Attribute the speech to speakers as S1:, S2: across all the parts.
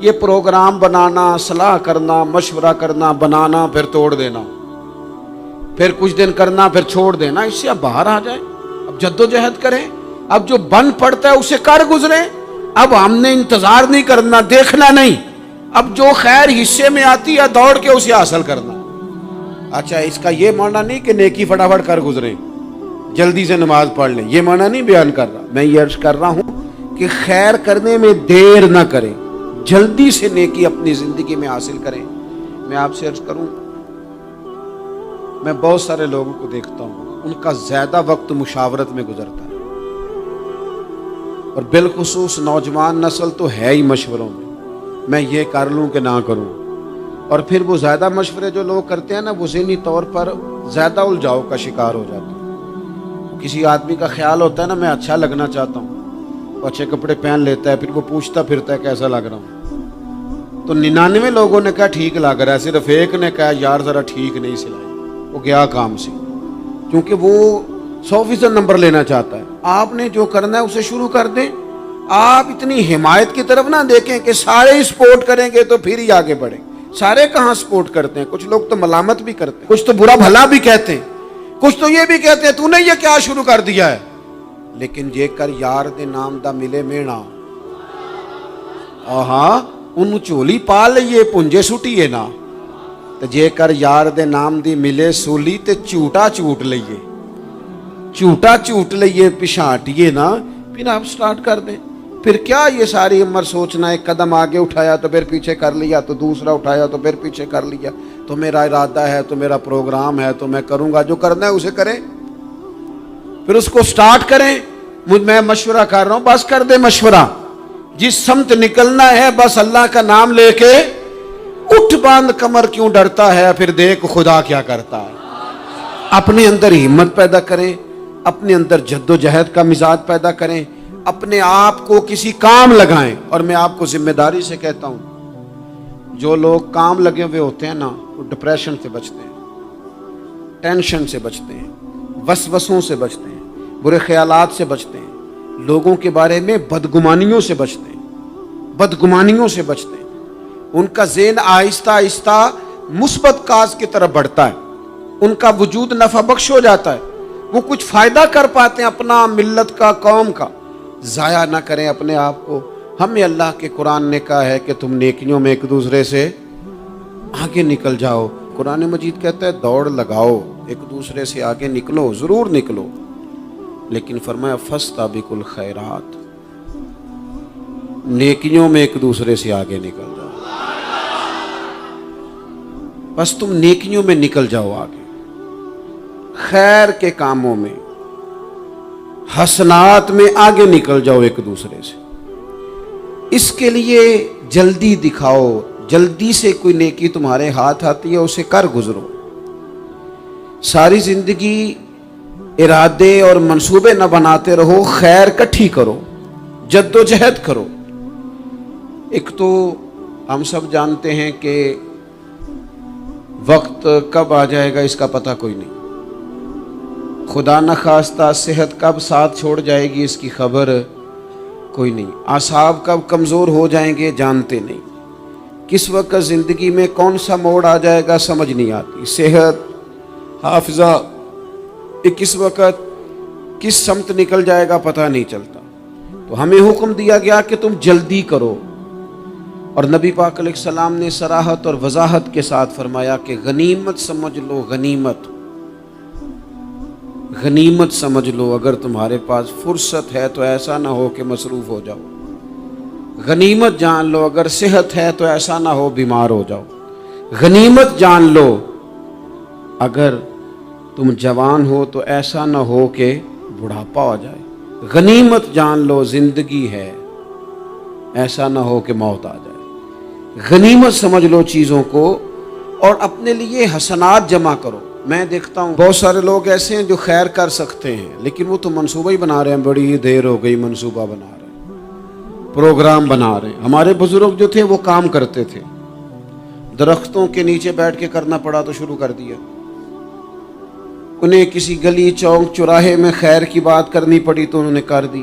S1: یہ پروگرام بنانا، صلاح کرنا، مشورہ کرنا، بنانا پھر توڑ دینا، پھر کچھ دن کرنا پھر چھوڑ دینا، اس سے اب باہر آ جائیں، اب جدوجہد کریں، اب جو بن پڑتا ہے اسے کر گزریں۔ اب ہم نے انتظار نہیں کرنا، دیکھنا نہیں، اب جو خیر حصے میں آتی ہے دوڑ کے اسے حاصل کرنا۔ اچھا، اس کا یہ معنی نہیں کہ نیکی فٹافٹ کر گزریں، جلدی سے نماز پڑھ لیں، یہ معنی نہیں بیان کر رہا۔ میں یہ عرض کر رہا ہوں کہ خیر کرنے میں دیر نہ کریں، جلدی سے نیکی اپنی زندگی میں حاصل کریں۔ میں آپ سے عرض کروں، میں بہت سارے لوگوں کو دیکھتا ہوں، ان کا زیادہ وقت مشاورت میں گزرتا ہے، اور بالخصوص نوجوان نسل تو ہے ہی مشوروں میں یہ کر لوں کہ نہ کروں، اور پھر وہ زیادہ مشورے جو لوگ کرتے ہیں نا، وہ ذہنی طور پر زیادہ الجھاؤ کا شکار ہو جاتے ہیں۔ کسی آدمی کا خیال ہوتا ہے نا، میں اچھا لگنا چاہتا ہوں، وہ اچھے کپڑے پہن لیتا ہے، پھر وہ پوچھتا پھرتا ہے کیسا لگ رہا ہوں، تو 99 لوگوں نے کہا ٹھیک لگ رہا ہے، صرف ایک نے کہا یار ذرا ٹھیک نہیں سلائی، وہ گیا کام سے، کیونکہ وہ 100% نمبر لینا چاہتا ہے۔ آپ نے جو کرنا ہے اسے شروع کر دیں، آپ اتنی حمایت کی طرف نہ دیکھیں کہ سارے ہی سپورٹ کریں گے تو پھر ہی آگے بڑھیں۔ سارے کہاں سپورٹ کرتے ہیں، کچھ لوگ تو ملامت بھی کرتے ہیں، کچھ تو برا بھلا بھی کہتے ہیں، کچھ تو یہ بھی کہتے ہیں تو نے یہ کیا شروع کر دیا ہے۔ لیکن جے کر یار دے نام دا ملے مینا، ہاں ان چولی پا لئیے پنجے سٹیے نا، تو جے کر یار دے نام دی ملے سولی تے چوٹا چوٹ لئیے، چوٹا چوٹ لئیے پچھاٹیے نا، پھر آپ سٹارٹ کر دیں۔ پھر کیا یہ ساری عمر سوچنا، ایک قدم آگے اٹھایا تو پھر پیچھے کر لیا، تو دوسرا اٹھایا تو پھر پیچھے کر لیا، تو میرا ارادہ ہے، تو میرا پروگرام ہے، تو میں کروں گا، جو کرنا ہے اسے کریں، پھر اس کو سٹارٹ کریں۔ میں مشورہ کر رہا ہوں، بس کر دے مشورہ، جس سمت نکلنا ہے بس اللہ کا نام لے کے اٹھ، باندھ کمر کیوں ڈرتا ہے، پھر دیکھ خدا کیا کرتا ہے۔ اپنے اندر ہمت پیدا کریں، اپنے اندر جد و جہد کا مزاج پیدا کریں، اپنے آپ کو کسی کام لگائیں۔ اور میں آپ کو ذمہ داری سے کہتا ہوں، جو لوگ کام لگے ہوئے ہوتے ہیں نا، وہ ڈپریشن سے بچتے ہیں، ٹینشن سے بچتے ہیں، وسوسوں سے بچتے ہیں، برے خیالات سے بچتے ہیں، لوگوں کے بارے میں بدگمانیوں سے بچتے ہیں، بدگمانیوں سے بچتے ہیں۔ ان کا ذہن آہستہ آہستہ مثبت کاز کی طرف بڑھتا ہے، ان کا وجود نفع بخش ہو جاتا ہے، وہ کچھ فائدہ کر پاتے ہیں اپنا، ملت کا، قوم کا۔ ضائع نہ کریں اپنے آپ کو۔ ہمیں اللہ کے قرآن نے کہا ہے کہ تم نیکیوں میں ایک دوسرے سے آگے نکل جاؤ۔ قرآن مجید کہتا ہے دوڑ لگاؤ، ایک دوسرے سے آگے نکلو، ضرور نکلو، لیکن فرمایا فاستبقوا الخیرات، نیکیوں میں ایک دوسرے سے آگے نکل جاؤ۔ بس تم نیکیوں میں نکل جاؤ آگے، خیر کے کاموں میں، حسنات میں آگے نکل جاؤ ایک دوسرے سے۔ اس کے لیے جلدی دکھاؤ، جلدی سے کوئی نیکی تمہارے ہاتھ آتی ہے اسے کر گزرو۔ ساری زندگی ارادے اور منصوبے نہ بناتے رہو، خیر کٹھی کرو، جد و جہد کرو۔ ایک تو ہم سب جانتے ہیں کہ وقت کب آ جائے گا اس کا پتہ کوئی نہیں، خدا نخواستہ صحت کب ساتھ چھوڑ جائے گی اس کی خبر کوئی نہیں، اعصاب کب کمزور ہو جائیں گے جانتے نہیں، کس وقت زندگی میں کون سا موڑ آ جائے گا سمجھ نہیں آتی، صحت، حافظہ کس وقت کس سمت نکل جائے گا پتہ نہیں چلتا۔ تو ہمیں حکم دیا گیا کہ تم جلدی کرو، اور نبی پاک علیہ السلام نے صراحت اور وضاحت کے ساتھ فرمایا کہ غنیمت سمجھ لو، غنیمت غنیمت سمجھ لو، اگر تمہارے پاس فرصت ہے تو ایسا نہ ہو کہ مصروف ہو جاؤ، غنیمت جان لو اگر صحت ہے تو ایسا نہ ہو بیمار ہو جاؤ، غنیمت جان لو اگر تم جوان ہو تو ایسا نہ ہو کہ بڑھاپا ہو جائے، غنیمت جان لو زندگی ہے، ایسا نہ ہو کہ موت آ جائے۔ غنیمت سمجھ لو چیزوں کو، اور اپنے لیے حسنات جمع کرو۔ میں دیکھتا ہوں بہت سارے لوگ ایسے ہیں جو خیر کر سکتے ہیں، لیکن وہ تو منصوبہ ہی بنا رہے ہیں، بڑی دیر ہو گئی منصوبہ بنا رہے ہیں، پروگرام بنا رہے ہیں۔ ہمارے بزرگ جو تھے وہ کام کرتے تھے، درختوں کے نیچے بیٹھ کے کرنا پڑا تو شروع کر دیا، انہیں کسی گلی چوک چوراہے میں خیر کی بات کرنی پڑی تو انہوں نے کر دی،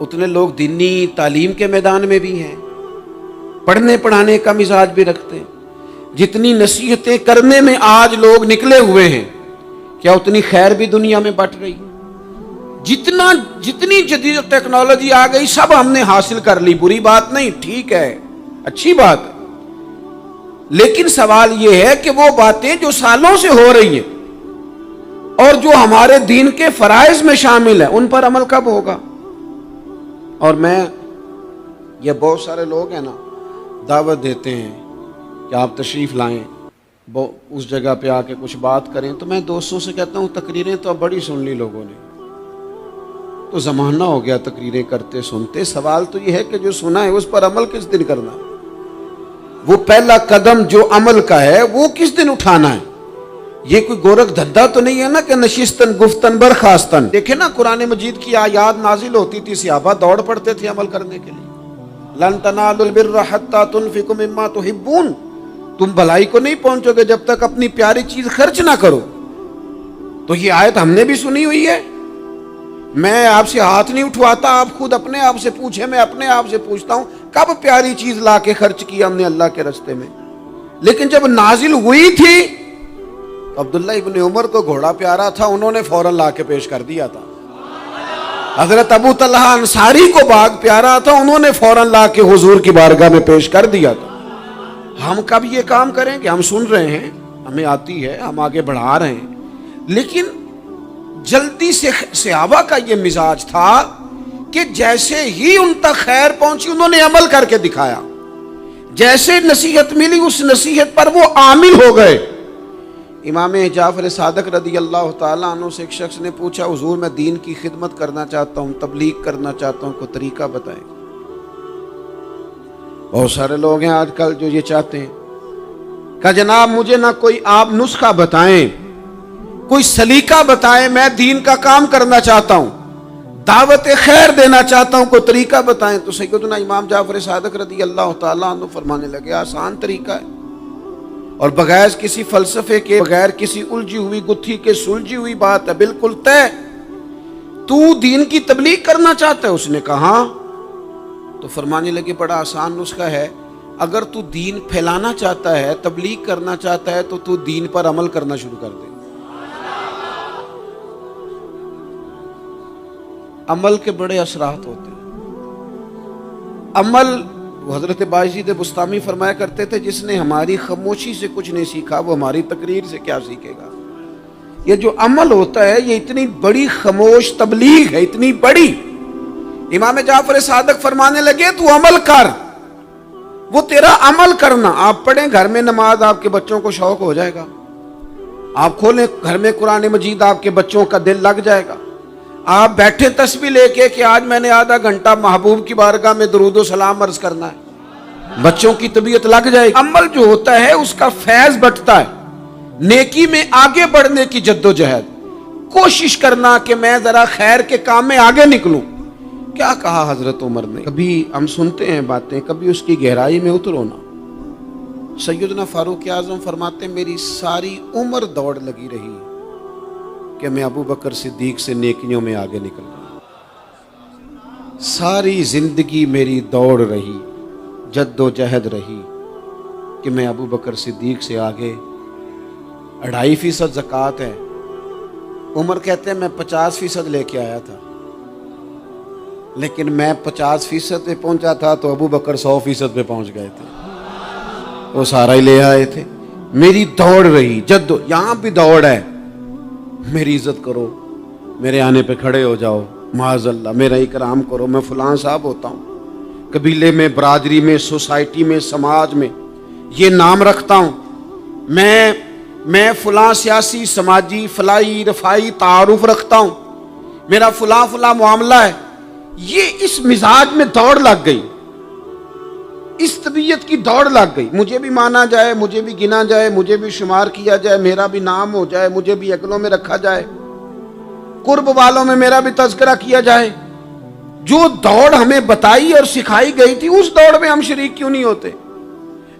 S1: اتنے لوگ دینی تعلیم کے میدان میں بھی ہیں، پڑھنے پڑھانے کا مزاج بھی رکھتے ہیں۔ جتنی نصیحتیں کرنے میں آج لوگ نکلے ہوئے ہیں، کیا اتنی خیر بھی دنیا میں بٹ رہی؟ جتنی جدید ٹیکنالوجی آ گئی سب ہم نے حاصل کر لی، بری بات نہیں، ٹھیک ہے، اچھی بات ہے، لیکن سوال یہ ہے کہ وہ باتیں جو سالوں سے ہو رہی ہیں اور جو ہمارے دین کے فرائض میں شامل ہیں ان پر عمل کب ہوگا؟ اور میں یہ بہت سارے لوگ ہیں نا دعوت دیتے ہیں کہ آپ تشریف لائیں، اس جگہ پہ آ کے کچھ بات کریں، تو میں دوستوں سے کہتا ہوں تقریریں تو اب بڑی سن لی لوگوں نے، تو زمانہ ہو گیا تقریریں کرتے سنتے، سوال تو یہ ہے کہ جو سنا ہے اس پر عمل کس دن کرنا ہے؟ وہ پہلا قدم جو عمل کا ہے وہ کس دن اٹھانا ہے؟ یہ کوئی گورکھ دھندا تو نہیں ہے نا کہ نشستن گفتن برخاستن۔ دیکھیں نا قرآن مجید کی آیات نازل ہوتی تھی، صحابہ دوڑ پڑتے تھے عمل کرنے کے لیے۔ لن تنالوا البر حتى تنفقوا مما تحبون، تم بھلائی کو نہیں پہنچو گے جب تک اپنی پیاری چیز خرچ نہ کرو۔ تو یہ آیت ہم نے بھی سنی ہوئی ہے، میں آپ سے ہاتھ نہیں اٹھواتا، آپ خود اپنے آپ سے پوچھیں، میں اپنے آپ سے پوچھتا ہوں کب پیاری چیز لا کے خرچ کیا ہم نے اللہ کے راستے میں؟ لیکن جب نازل ہوئی تھی عبداللہ ابن عمر کو گھوڑا پیارا تھا، انہوں نے فوراً لا کے پیش کر دیا تھا۔ حضرت ابو طلحہ انصاری کو باغ پیارا تھا، انہوں نے فوراً لا کے حضور کی بارگاہ میں پیش کر دیا تھا۔ ہم کب یہ کام کریں کہ ہم سن رہے ہیں، ہمیں آتی ہے، ہم آگے بڑھا رہے ہیں، لیکن جلدی سے صحابہ کا یہ مزاج تھا کہ جیسے ہی ان تک خیر پہنچی انہوں نے عمل کر کے دکھایا، جیسے نصیحت ملی اس نصیحت پر وہ عامل ہو گئے۔ امام جعفر صادق رضی اللہ تعالیٰ عنہ سے ایک شخص نے پوچھا حضور میں دین کی خدمت کرنا چاہتا ہوں، تبلیغ کرنا چاہتا ہوں، کوئی طریقہ بتائیں۔ بہت سارے لوگ ہیں آج کل جو یہ چاہتے ہیں کہ جناب مجھے نہ کوئی آپ نسخہ بتائیں، کوئی سلیقہ بتائیں، میں دین کا کام کرنا چاہتا ہوں، دعوت خیر دینا چاہتا ہوں، کوئی طریقہ بتائیں۔ تو سیدنا امام جعفر صادق رضی اللہ تعالیٰ عنہ فرمانے لگے آسان طریقہ ہے، اور بغیر کسی فلسفے کے، بغیر کسی الجھی ہوئی گتھی کے سلجھی ہوئی بات ہے، بالکل طے۔ تو دین کی تبلیغ کرنا چاہتا ہے؟ اس نے کہا ہاں۔ تو فرمانے لگے بڑا آسان نسخہ ہے، اگر تو دین پھیلانا چاہتا ہے، تبلیغ کرنا چاہتا ہے، تو دین پر عمل کرنا شروع کر دے۔ عمل کے بڑے اثرات ہوتے ہیں۔ عمل، حضرت باجید بستامی فرمایا کرتے تھے جس نے ہماری خاموشی سے کچھ نہیں سیکھا وہ ہماری تقریر سے کیا سیکھے گا۔ یہ جو عمل ہوتا ہے یہ اتنی بڑی خاموش تبلیغ ہے، اتنی بڑی۔ امام جعفر صادق فرمانے لگے تو عمل کر، وہ تیرا عمل کرنا۔ آپ پڑھیں گھر میں نماز، آپ کے بچوں کو شوق ہو جائے گا، آپ کھولیں گھر میں قرآن مجید، آپ کے بچوں کا دل لگ جائے گا۔ آپ بیٹھے تسبیح لے کے کہ آج میں نے آدھا گھنٹہ محبوب کی بارگاہ میں درود و سلام عرض کرنا ہے، بچوں کی طبیعت لگ جائے گی۔ عمل جو ہوتا ہے اس کا فیض بٹتا ہے، نیکی میں آگے بڑھنے کی جدوجہد، کوشش کرنا کہ میں ذرا خیر کے کام میں آگے نکلوں۔ کیا کہا حضرت عمر نے؟ کبھی ہم سنتے ہیں باتیں، کبھی اس کی گہرائی میں اترو نا۔ سیدنا فاروق اعظم فرماتے میری ساری عمر دوڑ لگی رہی کہ میں ابو بکر صدیق سے نیکیوں میں آگے نکل رہا، ساری زندگی میری دوڑ رہی، جد و جہد رہی کہ میں ابو بکر صدیق سے آگے۔ 2.5% زکوٰۃ ہے، عمر کہتے ہیں میں 50% لے کے آیا تھا، لیکن میں 50% پہ پہنچا تھا تو ابو بکر 100% پہ پہنچ گئے تھے، وہ سارا ہی لے آئے تھے۔ میری دوڑ رہی، یہاں بھی دوڑ ہے، میری عزت کرو، میرے آنے پہ کھڑے ہو جاؤ، معاذ اللہ میرا اکرام کرو، میں فلاں صاحب ہوتا ہوں، قبیلے میں، برادری میں، سوسائٹی میں، سماج میں یہ نام رکھتا ہوں، میں فلاں سیاسی، سماجی، فلاحی، رفائی تعارف رکھتا ہوں، میرا فلاں معاملہ ہے۔ یہ اس مزاج میں دوڑ لگ گئی، اس طبیعت کی دوڑ لگ گئی، مجھے بھی مانا جائے، مجھے بھی گنا جائے، مجھے بھی شمار کیا جائے، میرا بھی نام ہو جائے، مجھے بھی اگلوں میں رکھا جائے، قرب والوں میں میرا بھی تذکرہ کیا جائے۔ جو دوڑ ہمیں بتائی اور سکھائی گئی تھی اس دوڑ میں ہم شریک کیوں نہیں ہوتے؟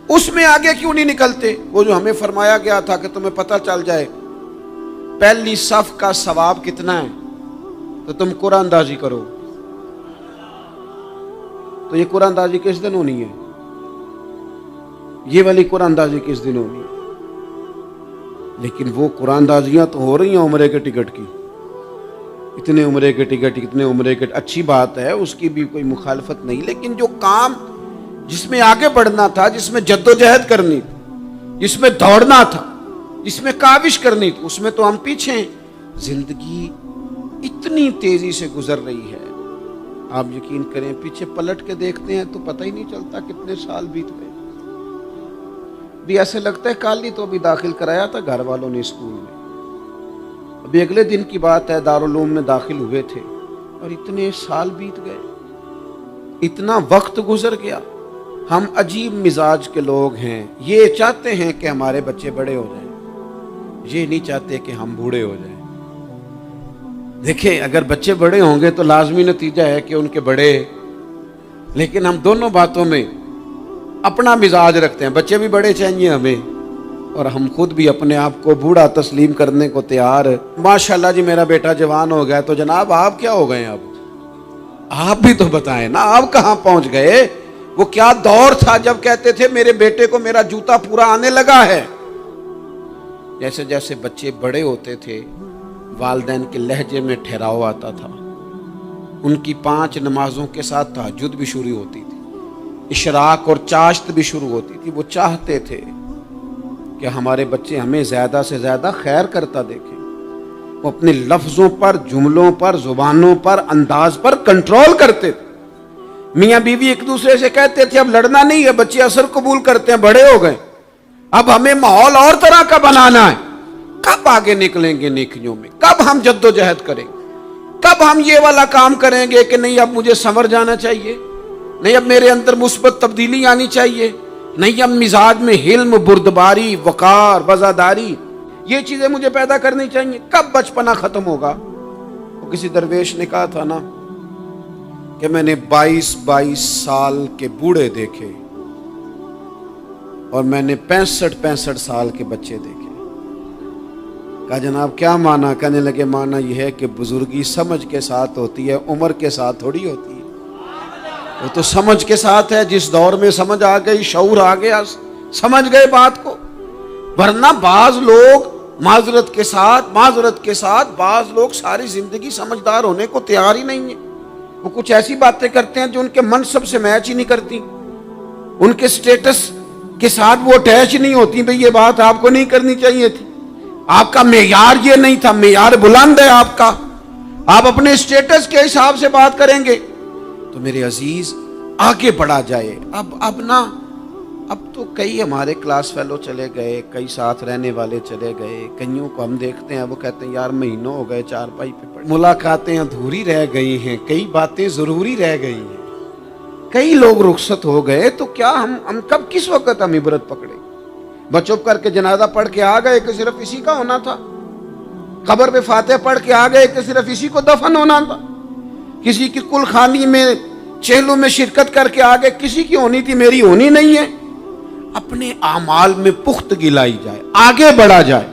S1: اس میں آگے کیوں نہیں نکلتے؟ وہ جو ہمیں فرمایا گیا تھا کہ تمہیں پتہ چل جائے پہلی صف کا ثواب کتنا ہے تو تم قرآن اندازی کرو، تو یہ قرآن اندازی کس دن ہونی ہے؟ یہ والی قرآن اندازی کس دن ہونی ہے؟ لیکن وہ قرآن اندازیاں تو ہو رہی ہیں عمرے کے ٹکٹ کی، اتنے عمرے کے ٹکٹ، اتنے عمرے کے، اچھی بات ہے، اس کی بھی کوئی مخالفت نہیں، لیکن جو کام جس میں آگے بڑھنا تھا، جس میں جد و جہد کرنی تھی، جس میں دوڑنا تھا، جس میں کاوش کرنی تھی، اس میں تو ہم پیچھے ہیں۔ زندگی اتنی تیزی سے گزر رہی ہے، آپ یقین کریں پیچھے پلٹ کے دیکھتے ہیں تو پتہ ہی نہیں چلتا کتنے سال بیت گئے۔ بھی ایسے لگتا ہے کل ہی تو ابھی داخل کرایا تھا گھر والوں نے اسکول میں، ابھی اگلے دن کی بات ہے دارالعلوم میں داخل ہوئے تھے اور اتنے سال بیت گئے، اتنا وقت گزر گیا۔ ہم عجیب مزاج کے لوگ ہیں، یہ چاہتے ہیں کہ ہمارے بچے بڑے ہو جائیں، یہ نہیں چاہتے کہ ہم بوڑھے ہو جائیں۔ دیکھیں اگر بچے بڑے ہوں گے تو لازمی نتیجہ ہے کہ ان کے بڑے، لیکن ہم دونوں باتوں میں اپنا مزاج رکھتے ہیں، بچے بھی بڑے چاہیے ہمیں اور ہم خود بھی اپنے آپ کو بوڑھا تسلیم کرنے کو تیار۔ ماشاءاللہ جی میرا بیٹا جوان ہو گیا، تو جناب آپ کیا ہو گئے ہیں؟ اب آپ بھی تو بتائیں نا، آپ کہاں پہنچ گئے؟ وہ کیا دور تھا جب کہتے تھے میرے بیٹے کو میرا جوتا پورا آنے لگا ہے۔ جیسے جیسے بچے بڑے ہوتے تھے والدین کے لہجے میں ٹھہراؤ آتا تھا، ان کی 5 نمازوں کے ساتھ تہجد بھی شروع ہوتی تھی، اشراق اور چاشت بھی شروع ہوتی تھی۔ وہ چاہتے تھے کہ ہمارے بچے ہمیں زیادہ سے زیادہ خیر کرتا دیکھیں، وہ اپنے لفظوں پر، جملوں پر، زبانوں پر، انداز پر کنٹرول کرتے تھے۔ میاں بیوی ایک دوسرے سے کہتے تھے اب لڑنا نہیں ہے، بچے اثر قبول کرتے ہیں، بڑے ہو گئے، اب ہمیں ماحول اور طرح کا بنانا ہے۔ کب آگے نکلیں گے نیکیوں میں؟ کب ہم جد و جہد کریں گے؟ کب ہم یہ والا کام کریں گے کہ نہیں اب مجھے سنور جانا چاہیے، نہیں اب میرے اندر مثبت تبدیلی آنی چاہیے، نہیں اب مزاج میں حلم، بردباری، وقار، وزاداری، یہ چیزیں مجھے پیدا کرنی چاہیے؟ کب بچپنا ختم ہوگا؟ وہ کسی درویش نے کہا تھا نا کہ میں نے 22 سال کے بوڑھے دیکھے اور میں نے 65 سال کے بچے دیکھے۔ کہا جناب کیا معنی؟ کہنے لگے معنی یہ ہے کہ بزرگی سمجھ کے ساتھ ہوتی ہے، عمر کے ساتھ تھوڑی ہوتی ہے۔ وہ تو سمجھ کے ساتھ ہے، جس دور میں سمجھ آ گئی، شعور آ گیا، سمجھ گئے بات کو۔ ورنہ بعض لوگ معذرت کے ساتھ بعض لوگ ساری زندگی سمجھدار ہونے کو تیار ہی نہیں ہیں۔ وہ کچھ ایسی باتیں کرتے ہیں جو ان کے منصب سے میچ ہی نہیں کرتی، ان کے سٹیٹس کے ساتھ وہ اٹیچ نہیں ہوتی۔ بھئی یہ بات آپ کو نہیں کرنی چاہیے تھی، آپ کا معیار یہ نہیں تھا، معیار بلند ہے آپ کا، آپ اپنے سٹیٹس کے حساب سے بات کریں گے۔ تو میرے عزیز آگے بڑھا جائے۔ اب تو کئی ہمارے کلاس فیلو چلے گئے، کئی ساتھ رہنے والے چلے گئے، کئیوں کو ہم دیکھتے ہیں وہ کہتے ہیں یار مہینوں ہو گئے چارپائی پہ پڑے، ملاقاتیں ادھوری رہ گئی ہیں، کئی باتیں ضروری رہ گئی ہیں، کئی لوگ رخصت ہو گئے، تو کیا ہم کب کس وقت ہم عبرت پکڑے؟ بس چپ کر کے جنازہ پڑھ کے آ گئے کہ صرف اسی کا ہونا تھا، قبر پہ فاتحہ پڑھ کے آ گئے کہ صرف اسی کو دفن ہونا تھا، کسی کی کل خانی میں چہلوں میں شرکت کر کے آگے کسی کی ہونی تھی، میری ہونی نہیں ہے۔ اپنے اعمال میں پختگی لائی جائے، آگے بڑھا جائے۔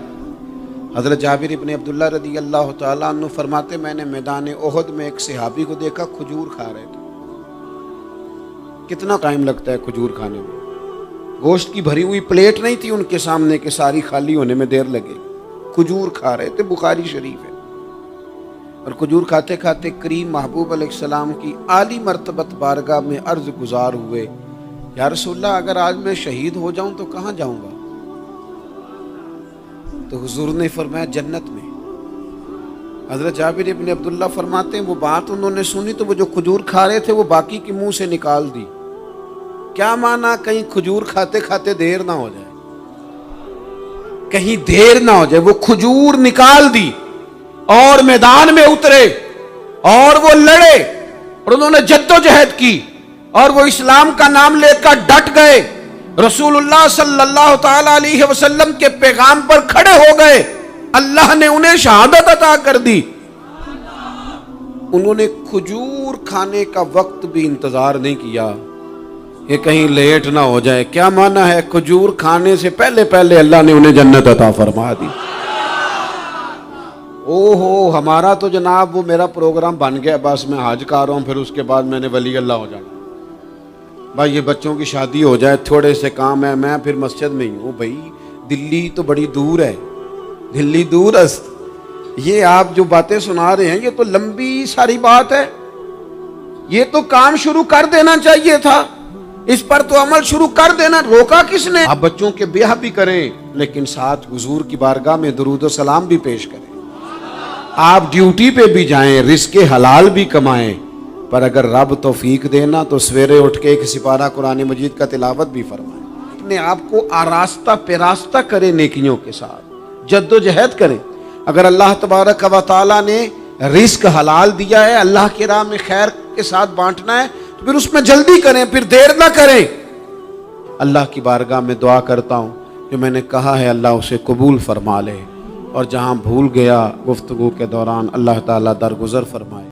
S1: حضرت جابر ابن عبداللہ رضی اللہ تعالیٰ عنہ فرماتے میں نے میدان احد میں ایک صحابی کو دیکھا کھجور کھا رہے تھے۔ کتنا ٹائم لگتا ہے کھجور کھانے میں؟ گوشت کی بھری ہوئی پلیٹ نہیں تھی ان کے سامنے کہ ساری خالی ہونے میں دیر لگے، کھجور کھا رہے تھے، بخاری شریف ہے۔ اور کھجور کھاتے کھاتے کریم محبوب علیہ السلام کی عالی مرتبت بارگاہ میں عرض گزار ہوئے یا رسول اللہ اگر آج میں شہید ہو جاؤں تو کہاں جاؤں گا؟ تو حضور نے فرمایا جنت میں۔ حضرت جابر ابن عبداللہ فرماتے ہیں وہ بات انہوں نے سنی تو وہ جو کھجور کھا رہے تھے وہ باقی کے منہ سے نکال دی۔ کیا معنی؟ کہیں کھجور کھاتے کھاتے دیر نہ ہو جائے، کہیں دیر نہ ہو جائے۔ وہ کھجور نکال دی اور میدان میں اترے اور وہ لڑے اور انہوں نے جد و جہد کی اور وہ اسلام کا نام لے کر ڈٹ گئے، رسول اللہ صلی اللہ تعالی علیہ وسلم کے پیغام پر کھڑے ہو گئے، اللہ نے انہیں شہادت عطا کر دی۔ انہوں نے کھجور کھانے کا وقت بھی انتظار نہیں کیا کہ کہیں لیٹ نہ ہو جائے۔ کیا معنی ہے؟ کھجور کھانے سے پہلے پہلے اللہ نے انہیں جنت عطا فرما دی۔ اوہو ہمارا تو جناب وہ میرا پروگرام بن گیا، بس میں حج کر رہا ہوں، پھر اس کے بعد میں نے ولی اللہ ہو جانا۔ بھائی یہ بچوں کی شادی ہو جائے، تھوڑے سے کام ہے، میں پھر مسجد میں ہی ہوں۔ بھائی دلی تو بڑی دور ہے، دلی دور است، یہ آپ جو باتیں سنا رہے ہیں یہ تو لمبی ساری بات ہے، یہ تو کام شروع کر دینا چاہیے تھا، اس پر تو عمل شروع کر دینا، روکا کس نے؟ آپ بچوں کے بیاہ بھی کریں لیکن ساتھ حضور کی بارگاہ میں درود و سلام بھی پیش کریں، آپ ڈیوٹی پہ بھی جائیں، رزق حلال بھی کمائیں، پر اگر رب توفیق دینا تو سویرے اٹھ کے ایک سپارہ قرآن مجید کا تلاوت بھی فرمائیں، اپنے آپ کو آراستہ پیراستہ کریں، نیکیوں کے ساتھ جد و جہد کریں۔ اگر اللہ تبارک و تعالیٰ نے رزق حلال دیا ہے، اللہ کی راہ میں خیر کے ساتھ بانٹنا ہے، تو پھر اس میں جلدی کریں، پھر دیر نہ کریں۔ اللہ کی بارگاہ میں دعا کرتا ہوں جو میں نے کہا ہے اللہ اسے قبول فرما لے، اور جہاں بھول گیا گفتگو کے دوران اللہ تعالیٰ درگزر فرمائے۔